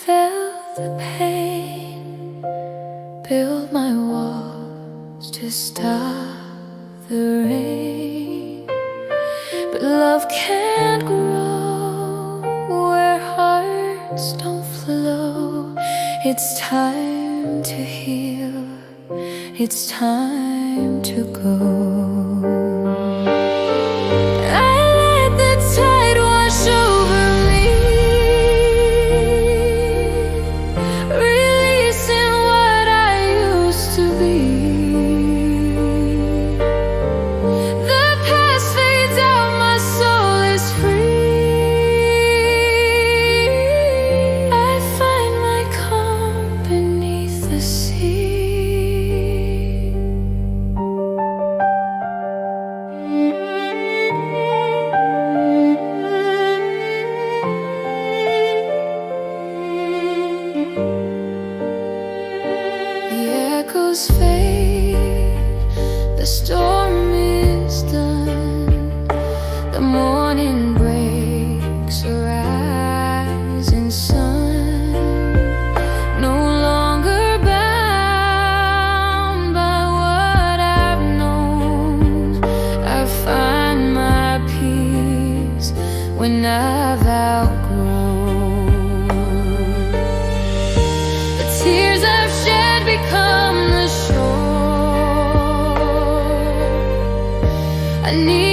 felt the pain, built my walls to stop the rain. But love can't grow where hearts don't flow. It's time to heal, it's time to go. Echoes fade, the storm is done, the morning breaks, a rising sun. No longer bound by what I've known, I find my peace when I've outgrown the tears I've shed become the shore. I need